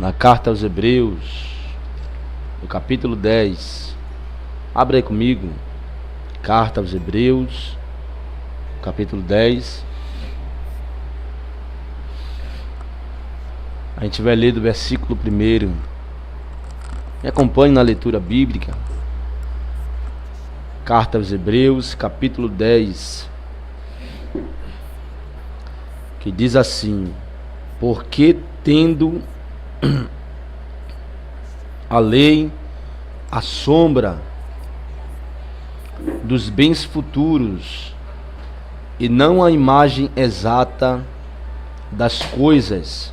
na carta aos Hebreus, no capítulo 10. Abra aí comigo, carta aos Hebreus, capítulo 10. A gente vai ler do versículo 1. Me acompanhe na leitura bíblica. Carta aos Hebreus, capítulo 10, que diz assim: porque tendo a lei a sombra dos bens futuros e não a imagem exata das coisas,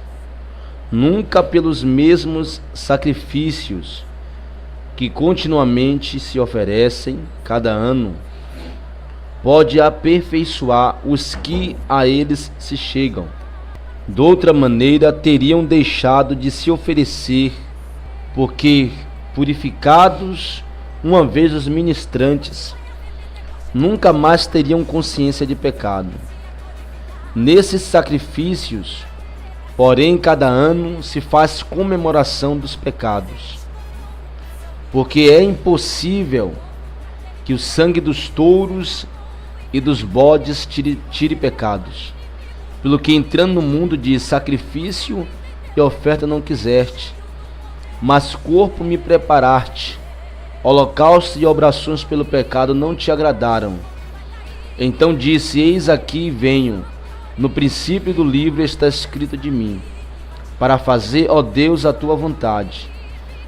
nunca pelos mesmos sacrifícios que continuamente se oferecem cada ano, pode aperfeiçoar os que a eles se chegam. De outra maneira, teriam deixado de se oferecer, porque, purificados uma vez os ministrantes, nunca mais teriam consciência de pecado. Nesses sacrifícios, porém, cada ano se faz comemoração dos pecados, porque é impossível que o sangue dos touros e dos bodes tire pecados. Pelo que, entrando no mundo de sacrifício e oferta não quiseste, mas corpo me preparaste, holocausto e obrações pelo pecado não te agradaram. Então disse: eis aqui venho, no princípio do livro está escrito de mim, para fazer, ó Deus, a tua vontade.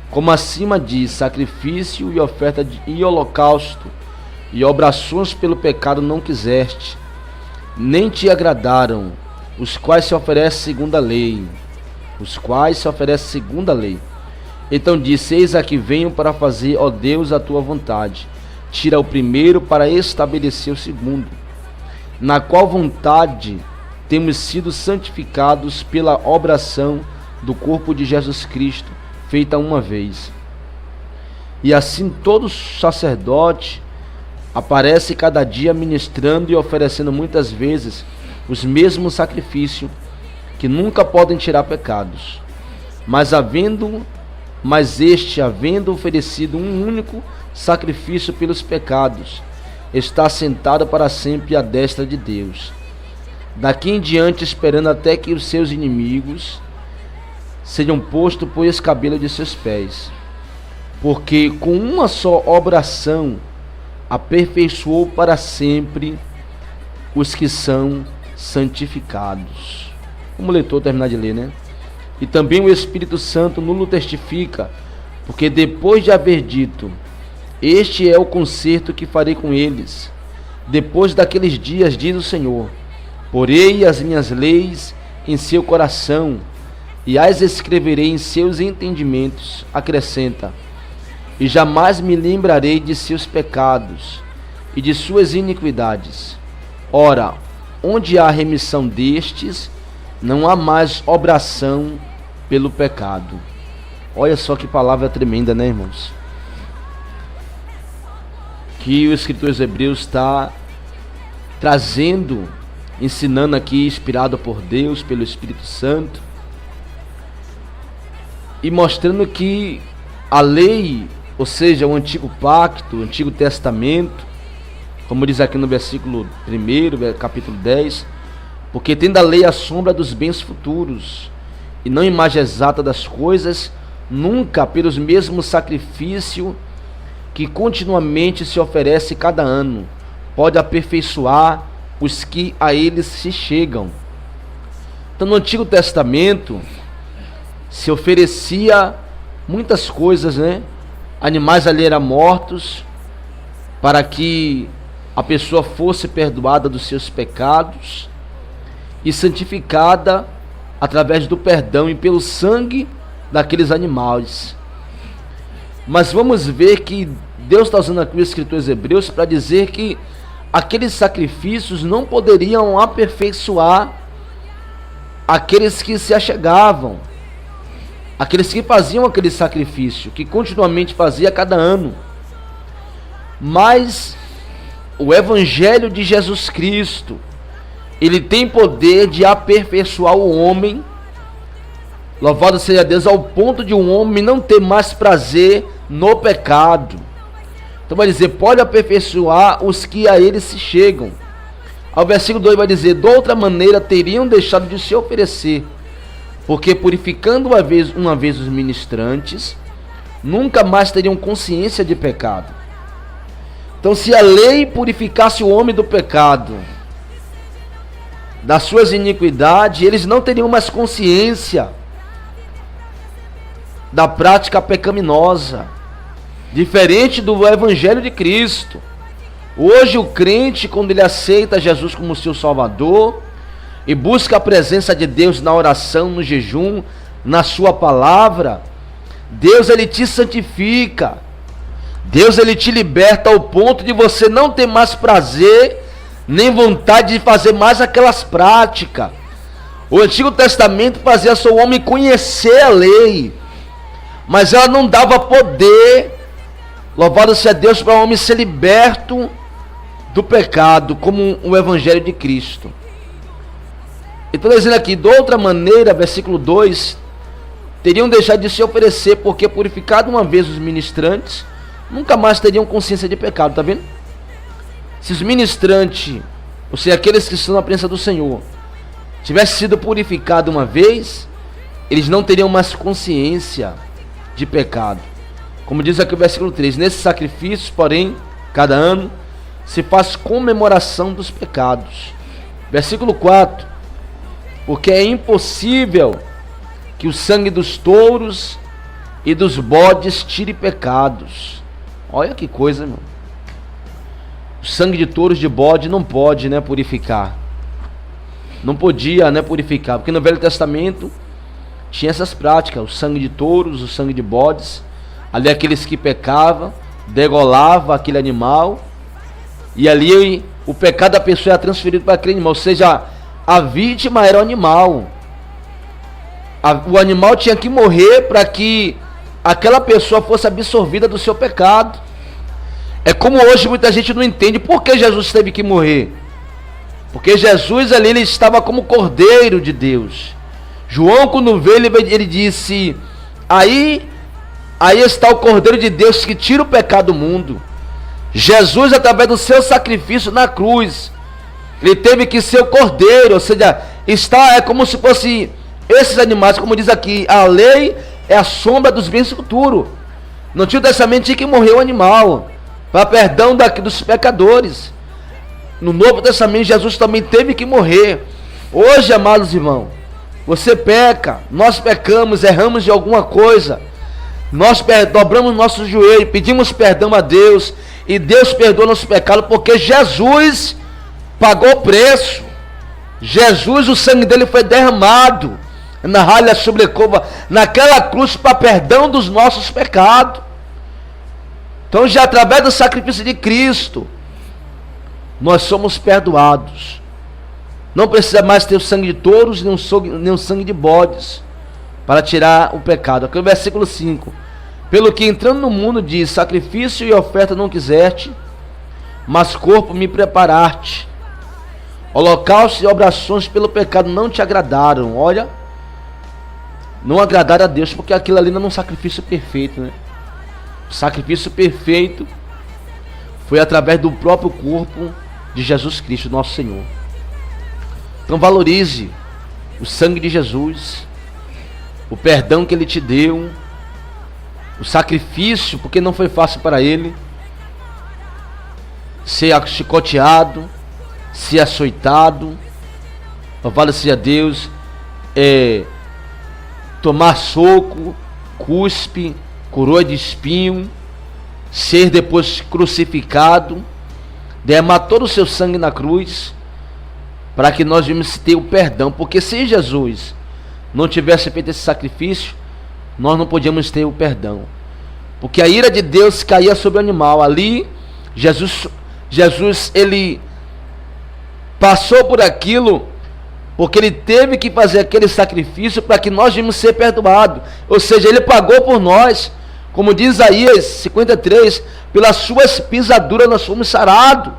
Como acima diz: sacrifício e oferta e holocausto e obrações pelo pecado não quiseste, nem te agradaram, os quais se oferecem segundo a lei. Então disse: eis aqui venho para fazer, ó Deus, a tua vontade. Tira o primeiro para estabelecer o segundo, na qual vontade temos sido santificados pela obração do corpo de Jesus Cristo, feita uma vez. E assim todo sacerdote aparece cada dia ministrando e oferecendo muitas vezes os mesmos sacrifícios, que nunca podem tirar pecados. Mas este, havendo oferecido um único sacrifício pelos pecados, está sentado para sempre à destra de Deus, daqui em diante esperando até que os seus inimigos sejam postos por escabelo de seus pés. Porque com uma só oração aperfeiçoou para sempre os que são santificados. Como o leitor terminar de ler, né? E também o Espírito Santo nulo testifica, porque depois de haver dito: este é o concerto que farei com eles, depois daqueles dias, diz o Senhor, porei as minhas leis em seu coração e as escreverei em seus entendimentos, acrescenta, e jamais me lembrarei de seus pecados e de suas iniquidades. Ora, onde há remissão destes, não há mais obração pelo pecado. Olha só que palavra tremenda, né, irmãos? Que o escritor aos Hebreus está trazendo, ensinando aqui, inspirado por Deus, pelo Espírito Santo, e mostrando que a lei, ou seja, o antigo pacto, o antigo testamento, como diz aqui no versículo 1, capítulo 10, porque tendo a lei a sombra dos bens futuros, e não imagem exata das coisas, nunca pelos mesmos sacrifícios que continuamente se oferece cada ano, pode aperfeiçoar os que a eles se chegam. Então, no Antigo Testamento se oferecia muitas coisas, né? Animais ali eram mortos para que a pessoa fosse perdoada dos seus pecados e santificada através do perdão e pelo sangue daqueles animais. Mas vamos ver que Deus está usando aqui o escritor aos Hebreus para dizer que aqueles sacrifícios não poderiam aperfeiçoar aqueles que se achegavam, aqueles que faziam aquele sacrifício, que continuamente fazia a cada ano. Mas o Evangelho de Jesus Cristo, ele tem poder de aperfeiçoar o homem Louvado seja Deus, ao ponto de um homem não ter mais prazer no pecado. Então vai dizer, pode aperfeiçoar os que a ele se chegam. Ao versículo 2 vai dizer, de outra maneira teriam deixado de se oferecer, porque purificando uma vez os ministrantes, nunca mais teriam consciência de pecado. Então, se a lei purificasse o homem do pecado, das suas iniquidades, eles não teriam mais consciência da prática pecaminosa, diferente do Evangelho de Cristo. Hoje o crente, quando ele aceita Jesus como seu Salvador e busca a presença de Deus na oração, no jejum, na sua palavra, Deus ele te santifica, Deus ele te liberta ao ponto de você não ter mais prazer, nem vontade de fazer mais aquelas práticas. O Antigo Testamento fazia seu homem conhecer a lei, mas ela não dava poder, louvado seja Deus, para o homem ser liberto do pecado, como o Evangelho de Cristo. Então dizendo aqui, de outra maneira, versículo 2, teriam deixado de se oferecer, porque purificado uma vez os ministrantes, nunca mais teriam consciência de pecado, tá vendo? Se os ministrantes, ou seja, aqueles que estão na presença do Senhor, tivessem sido purificados uma vez, eles não teriam mais consciência de pecado. Como diz aqui o versículo 3, nesses sacrifícios, porém, cada ano, se faz comemoração dos pecados. Versículo 4, porque é impossível que o sangue dos touros e dos bodes tire pecados. Olha que coisa, meu. O sangue de touros de bode não pode, né, purificar. Não podia, né, purificar, porque no Velho Testamento tinha essas práticas, o sangue de touros, o sangue de bodes, ali aqueles que pecavam, degolava aquele animal, e ali o pecado da pessoa era transferido para aquele animal, ou seja, a vítima era o animal. O animal tinha que morrer para que aquela pessoa fosse absorvida do seu pecado. É como hoje muita gente não entende por que Jesus teve que morrer. Porque Jesus ali, ele estava como Cordeiro de Deus. João, quando veio, ele disse, aí está o Cordeiro de Deus que tira o pecado do mundo. Jesus, através do seu sacrifício na cruz, ele teve que ser o Cordeiro, ou seja, é como se fosse esses animais, como diz aqui, a lei é a sombra dos bens futuros. No Antigo Testamento tinha que morrer o animal, para perdão dos pecadores. No Novo Testamento Jesus também teve que morrer. Hoje, amados irmãos, você peca, nós pecamos, erramos de alguma coisa, nós dobramos nosso joelho, pedimos perdão a Deus, e Deus perdoa nosso pecado, porque Jesus pagou o preço. Jesus, o sangue dele foi derramado na ralha sobrecova, naquela cruz, para perdão dos nossos pecados. Então, já através do sacrifício de Cristo, nós somos perdoados. Não precisa mais ter o sangue de touros, nem o sangue de bodes, para tirar o pecado. Aqui no versículo 5, pelo que entrando no mundo diz, sacrifício e oferta não quiseste, mas corpo me preparaste. Holocaustos e obrações pelo pecado não te agradaram. Olha, não agradaram a Deus, porque aquilo ali não é um sacrifício perfeito, né? O sacrifício perfeito foi através do próprio corpo de Jesus Cristo, nosso Senhor. Então valorize o sangue de Jesus, o perdão que Ele te deu, o sacrifício, porque não foi fácil para Ele ser chicoteado, ser açoitado, louvado seja Deus, tomar soco, cuspe, coroa de espinho, ser depois crucificado, derramar todo o seu sangue na cruz, para que nós vimos ter o perdão, porque se Jesus não tivesse feito esse sacrifício, nós não podíamos ter o perdão, porque a ira de Deus caía sobre o animal. Ali, Jesus ele passou por aquilo, porque ele teve que fazer aquele sacrifício para que nós vimos ser perdoados, ou seja, ele pagou por nós. Como diz Isaías 53, pelas suas pisaduras nós fomos sarados,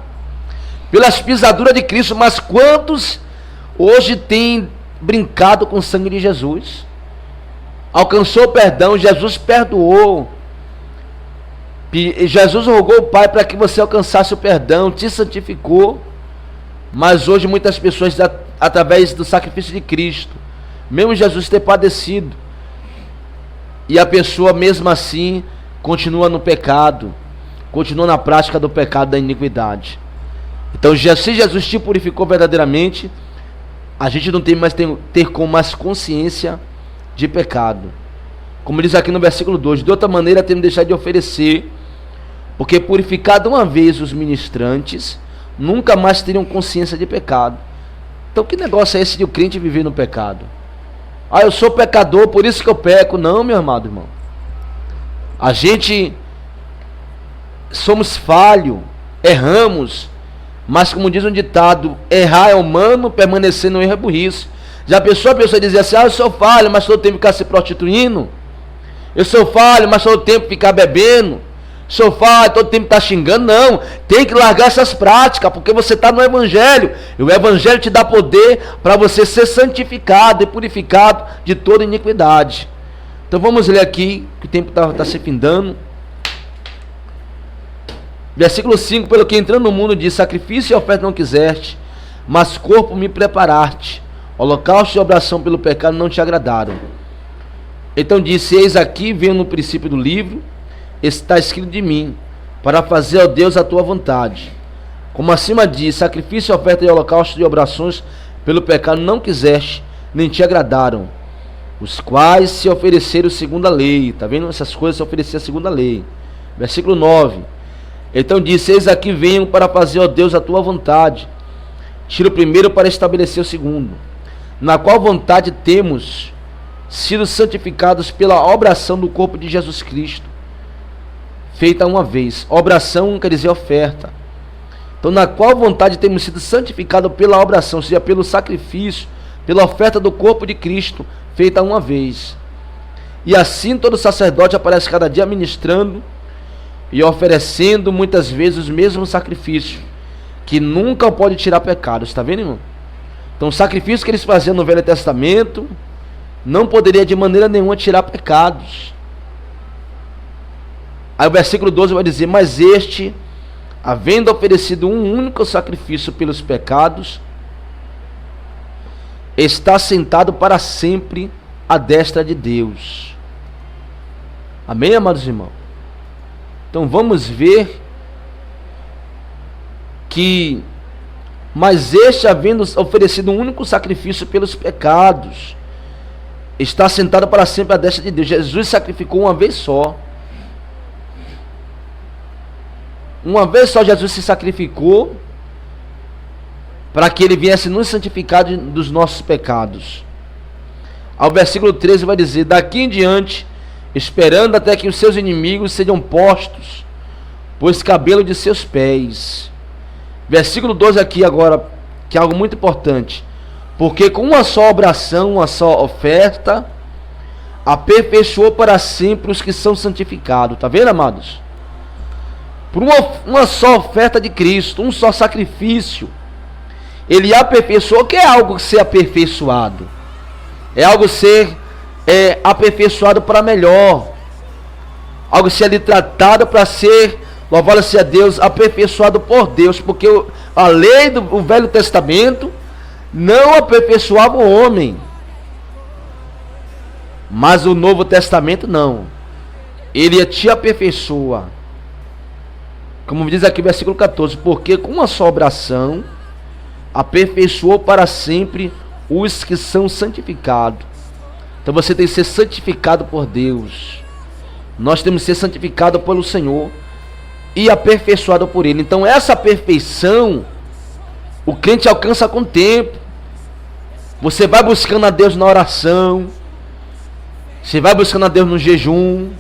pelas pisaduras de Cristo. Mas quantos hoje têm brincado com o sangue de Jesus? alcançou o perdão, Jesus perdoou. Jesus rogou o Pai para que você alcançasse o perdão, te santificou. Mas hoje muitas pessoas, através do sacrifício de Cristo, mesmo Jesus ter padecido, e a pessoa mesmo assim continua no pecado, continua na prática do pecado, da iniquidade. Então, se Jesus te purificou verdadeiramente, a gente não tem mais ter com mais consciência de pecado. Como diz aqui no versículo 2, de outra maneira temos deixado de oferecer, porque purificado uma vez os ministrantes, nunca mais teriam consciência de pecado. Então que negócio é esse de o crente viver no pecado? Ah, eu sou pecador, por isso que eu peco. Não, meu amado irmão. A gente somos falhos, erramos, mas como diz um ditado, errar é humano, permanecer no erro é burrice. Já a pessoa dizia assim, eu sou falho, mas todo tempo ficar se prostituindo. Eu sou falho, mas todo tempo ficar bebendo. Sou falho, todo tempo está xingando. Não, tem que largar essas práticas, porque você está no Evangelho, e o Evangelho te dá poder para você ser santificado e purificado de toda iniquidade. Então vamos ler aqui, que o tempo está se findando. Versículo 5, pelo que entrando no mundo diz, sacrifício e oferta não quiseste, mas corpo me preparaste, holocausto e obração pelo pecado não te agradaram. Então disse, eis aqui, venho no princípio do livro, está escrito de mim, para fazer, ó Deus, a tua vontade. Como acima diz, sacrifício, oferta e holocausto e obrações pelo pecado não quiseste, nem te agradaram, os quais se ofereceram segundo a lei. Está vendo? Essas coisas se ofereciam segundo a lei. Versículo 9. Então disse, eis aqui venho para fazer, ó Deus, a tua vontade. Tira o primeiro para estabelecer o segundo, na qual vontade temos sido santificados pela obração do corpo de Jesus Cristo, feita uma vez. Obração quer dizer oferta. Então, na qual vontade temos sido santificados pela obração, ou seja, pelo sacrifício, pela oferta do corpo de Cristo, feita uma vez. E assim todo sacerdote aparece cada dia ministrando e oferecendo muitas vezes os mesmos sacrifícios, que nunca pode tirar pecados. Está vendo, irmão? Então, o sacrifício que eles faziam no Velho Testamento não poderia de maneira nenhuma tirar pecados. Aí o versículo 12 vai dizer, mas este, havendo oferecido um único sacrifício pelos pecados, está sentado para sempre à destra de Deus. Amém, amados irmãos? Então vamos ver que, mas este, havendo oferecido um único sacrifício pelos pecados, está sentado para sempre à destra de Deus. Jesus sacrificou uma vez só. Uma vez só Jesus se sacrificou para que ele viesse nos santificar dos nossos pecados. Ao versículo 13 vai dizer, daqui em diante, esperando até que os seus inimigos sejam postos por escabelo de seus pés. Versículo 12 aqui agora, que é algo muito importante. Porque com uma só obração, uma só oferta, aperfeiçoou para sempre os que são santificados. Está vendo, amados? Por uma só oferta de Cristo, um só sacrifício, ele aperfeiçoou. O que é algo ser aperfeiçoado? É algo ser aperfeiçoado para melhor, algo ser ali tratado para ser, louvado-se a Deus, aperfeiçoado por Deus, porque a lei do Velho Testamento não aperfeiçoava o homem, mas o Novo Testamento não, ele te aperfeiçoa. Como diz aqui o versículo 14, porque com uma só oração aperfeiçoou para sempre os que são santificados. Então você tem que ser santificado por Deus. Nós temos que ser santificado pelo Senhor e aperfeiçoado por Ele. Então essa perfeição o crente alcança com o tempo. Você vai buscando a Deus na oração, você vai buscando a Deus no jejum,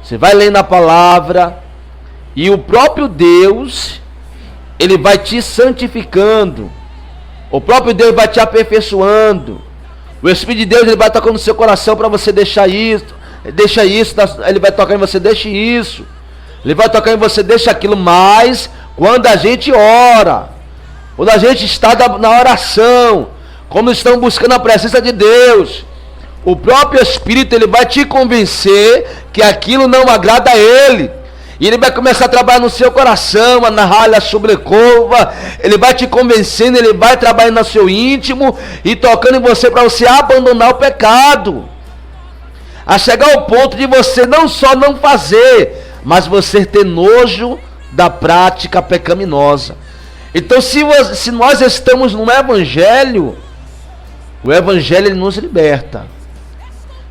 você vai lendo a palavra, e o próprio Deus, Ele vai te santificando. O próprio Deus vai te aperfeiçoando. O Espírito de Deus, Ele vai tocando no seu coração para você deixar isso. Deixa isso. Ele vai tocar em você, deixe isso. Ele vai tocar em você, deixa aquilo. Mas quando a gente ora, quando a gente está na oração, como estamos buscando a presença de Deus, O próprio Espírito, ele vai te convencer que aquilo não agrada a ele. E ele vai começar a trabalhar no seu coração, a narrar-lhe a sobrecova. Ele vai te convencendo, ele vai trabalhando no seu íntimo e tocando em você para você abandonar o pecado. A chegar ao ponto de você não só não fazer, mas você ter nojo da prática pecaminosa. Então, se nós estamos no Evangelho, o Evangelho ele nos liberta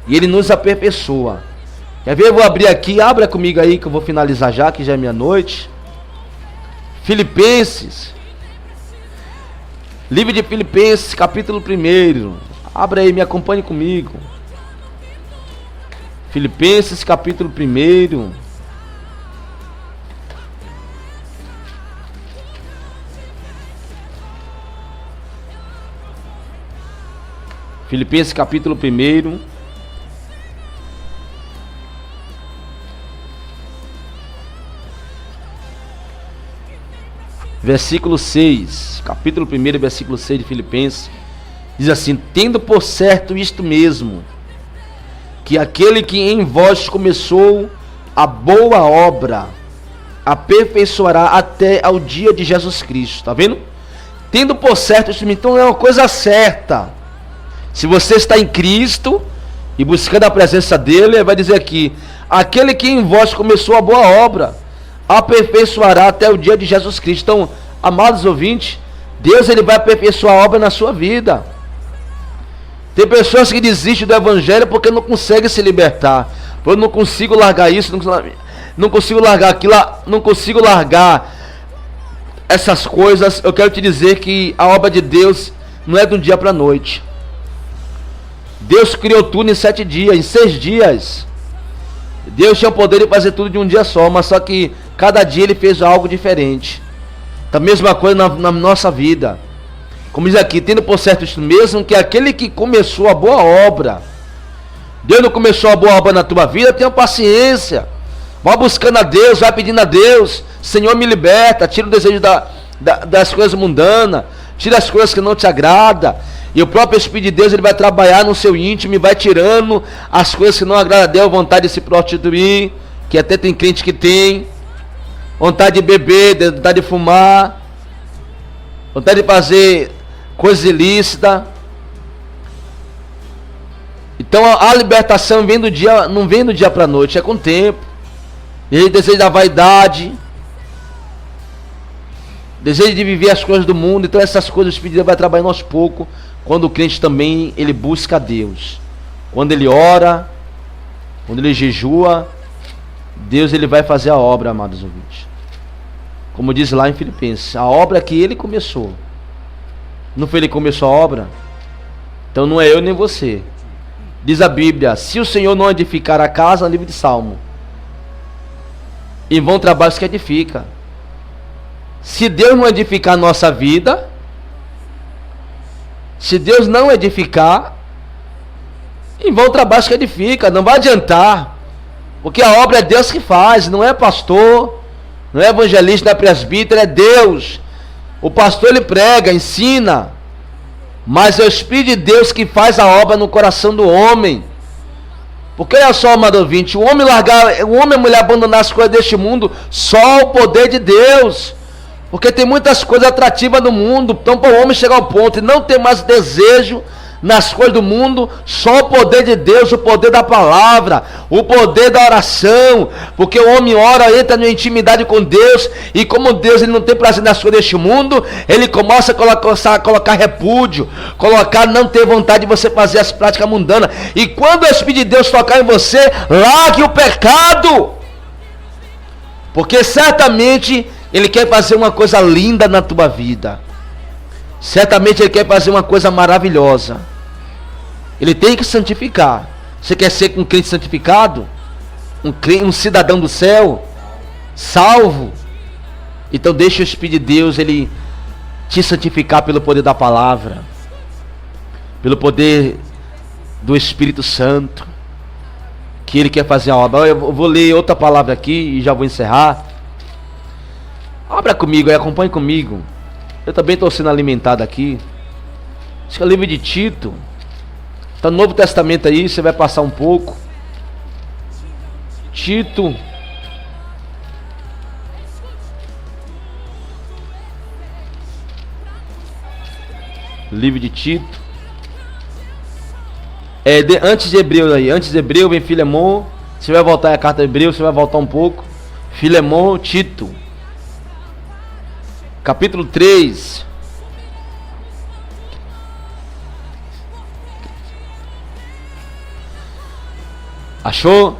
e ele nos aperfeiçoa. Quer ver? Eu vou abrir aqui, abra comigo aí que eu vou finalizar já, que já é meia-noite. Filipenses, livro de Filipenses, capítulo 1. Abra aí, me acompanhe comigo. Filipenses, capítulo 1. Filipenses, capítulo 1. Versículo 6. Capítulo 1, versículo 6 de Filipenses. Diz assim: tendo por certo isto mesmo, que aquele que em vós começou a boa obra, aperfeiçoará até ao dia de Jesus Cristo. Tá vendo? Tendo por certo isso mesmo. Então é uma coisa certa. Se você está em Cristo e buscando a presença dele, ele vai dizer aqui: aquele que em vós começou a boa obra, aperfeiçoará até o dia de Jesus Cristo. Então, amados ouvintes, Deus ele vai aperfeiçoar a obra na sua vida. Tem pessoas que desistem do Evangelho porque não conseguem se libertar. Eu não consigo largar isso, não consigo largar aquilo, não consigo largar essas coisas. Eu quero te dizer que a obra de Deus não é de um dia para a noite. Deus criou tudo em 7 dias, em 6 dias. Deus tinha o poder de fazer tudo de um dia só, mas só que cada dia ele fez algo diferente. Então, a mesma coisa na nossa vida. Como diz aqui, tendo por certo isso mesmo, que aquele que começou a boa obra, Deus não começou a boa obra na tua vida, tenha paciência. Vai buscando a Deus, vai pedindo a Deus: Senhor, me liberta, tira o desejo das coisas mundanas, tira as coisas que não te agradam. E o próprio Espírito de Deus ele vai trabalhar no seu íntimo e vai tirando as coisas que não agradam a Deus. Vontade de se prostituir, que até tem crente que tem. Vontade de beber, vontade de fumar. Vontade de fazer coisas ilícitas. Então a libertação não vem do dia para a noite, é com o tempo. E desejo da vaidade, desejo de viver as coisas do mundo. Então essas coisas o Espírito de Deus vai trabalhando aos poucos. Quando o crente também ele busca a Deus, quando ele ora, quando ele jejua, Deus ele vai fazer a obra, amados ouvintes. Como diz lá em Filipenses, a obra que ele começou. Não foi ele que começou a obra? Então não é eu nem você. Diz a Bíblia: se o Senhor não edificar a casa, no livro de Salmo, em vão trabalhos que edifica. Se Deus não edificar a nossa vida, se Deus não edificar, em vão trabalhos que edifica, não vai adiantar. Porque a obra é Deus que faz, não é pastor, não é evangelista, não é presbítero, é Deus. O pastor ele prega, ensina, mas é o Espírito de Deus que faz a obra no coração do homem. Porque olha só, amado ouvinte, o homem e a mulher abandonar as coisas deste mundo, só o poder de Deus. Porque tem muitas coisas atrativas no mundo. Então para o homem chegar ao ponto e não ter mais desejo nas coisas do mundo, só o poder de Deus, o poder da palavra, o poder da oração. Porque o homem ora, entra na intimidade com Deus, e como Deus ele não tem prazer nas coisas deste mundo, ele começa a colocar repúdio, não ter vontade de você fazer as práticas mundanas. E quando o Espírito de Deus tocar em você, largue o pecado, porque certamente ele quer fazer uma coisa linda na tua vida. Certamente ele quer fazer uma coisa maravilhosa. Ele tem que santificar. Você quer ser um crente santificado? Um cidadão do céu? Salvo? Então deixa o Espírito de Deus ele te santificar pelo poder da palavra, pelo poder do Espírito Santo, que ele quer fazer a obra. Eu vou ler outra palavra aqui e já vou encerrar. Abra comigo e acompanhe comigo. Eu também estou sendo alimentado aqui. Acho que é o livro de Tito. Está no Novo Testamento aí, você vai passar um pouco. Tito. Livro de Tito. Antes de Hebreu aí. Antes de Hebreu vem Filemon. Você vai voltar a carta de Hebreu, você vai voltar um pouco. Filemon, Tito. Capítulo 3. Achou?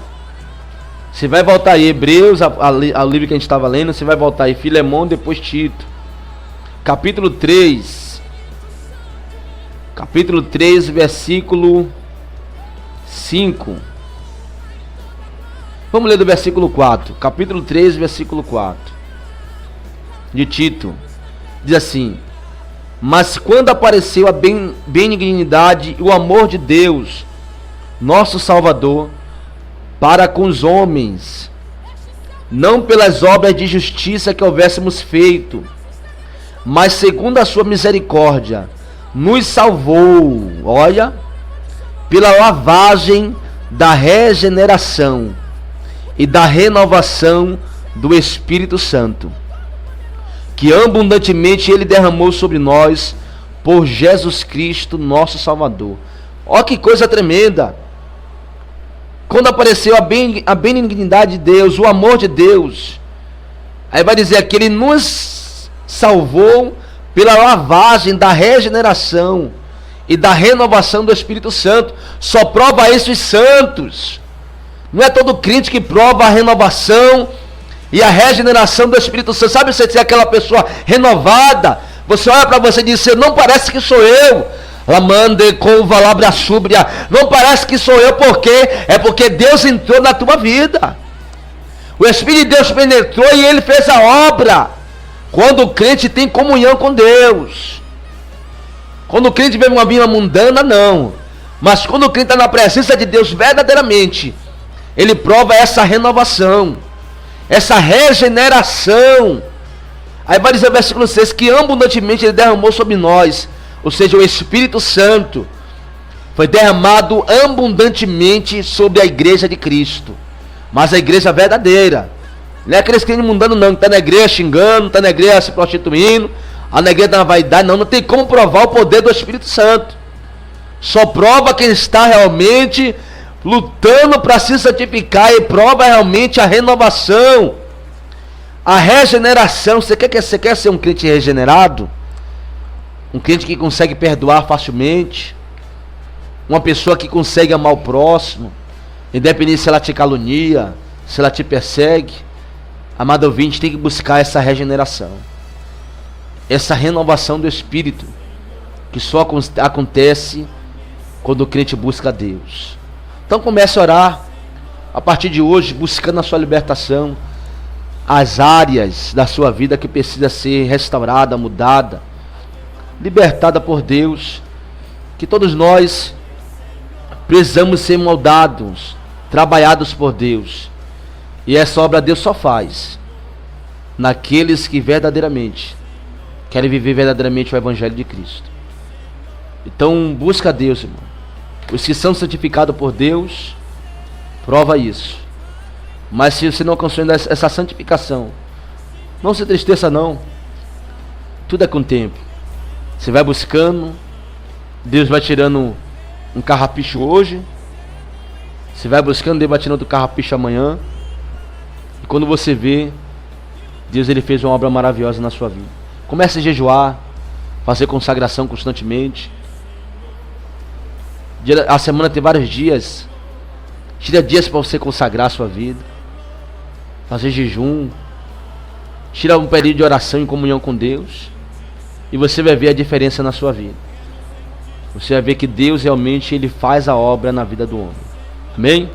Você vai voltar aí, Hebreus, ao livro que a gente estava lendo. Você vai voltar aí, Filemon, depois Tito. Capítulo 3. Capítulo 3, versículo 5. Vamos ler do versículo 4. Capítulo 3, versículo 4. De Tito. Diz assim: mas quando apareceu a benignidade e o amor de Deus, nosso Salvador, para com os homens, não pelas obras de justiça que houvéssemos feito, mas segundo a sua misericórdia, nos salvou, olha, pela lavagem da regeneração e da renovação do Espírito Santo, que abundantemente Ele derramou sobre nós por Jesus Cristo, nosso Salvador. Olha que coisa tremenda! Quando apareceu a benignidade de Deus, o amor de Deus, aí vai dizer que Ele nos salvou pela lavagem da regeneração e da renovação do Espírito Santo. Só prova isso os santos. Não é todo crente que prova a renovação e a regeneração do Espírito Santo. Sabe, você ser aquela pessoa renovada, você olha para você e diz: não parece que sou eu. Lamande com valabra súbria. Não parece que sou eu, porque é porque Deus entrou na tua vida. O Espírito de Deus penetrou e Ele fez a obra. Quando o crente tem comunhão com Deus. Quando o crente vive uma vida mundana, não. Mas quando o crente está na presença de Deus verdadeiramente, ele prova essa renovação, essa regeneração. Aí vai dizer o versículo 6, que abundantemente Ele derramou sobre nós, ou seja, o Espírito Santo foi derramado abundantemente sobre a igreja de Cristo. Mas a igreja verdadeira, não é aqueles crentes mundanos não, que está na igreja xingando, está na igreja se prostituindo, na igreja está na vaidade, não tem como provar o poder do Espírito Santo. Só prova quem está realmente lutando para se santificar, e prova realmente a renovação, a regeneração. Você quer ser um crente regenerado? Um crente que consegue perdoar facilmente, uma pessoa que consegue amar o próximo, independente se ela te calunia, se ela te persegue. Amado ouvinte, tem que buscar essa regeneração, essa renovação do Espírito, que só acontece quando o crente busca a Deus. Então comece a orar a partir de hoje, buscando a sua libertação, as áreas da sua vida que precisa ser restaurada, mudada, libertada por Deus. Que todos nós precisamos ser moldados, trabalhados por Deus. E essa obra Deus só faz naqueles que verdadeiramente querem viver verdadeiramente o Evangelho de Cristo. Então busca a Deus, irmão. Os que são santificados por Deus, prova isso. Mas se você não alcançou ainda essa santificação, não se entristeça não. Tudo é com o tempo. Você vai buscando, Deus vai tirando um carrapicho hoje, você vai buscando, Deus vai tirando outro carrapicho amanhã. E quando você vê, Deus ele fez uma obra maravilhosa na sua vida. Comece a jejuar, fazer consagração constantemente. A semana tem vários dias. Tira dias para você consagrar a sua vida, fazer jejum, tira um período de oração em comunhão com Deus, e você vai ver a diferença na sua vida. Você vai ver que Deus realmente ele faz a obra na vida do homem. Amém?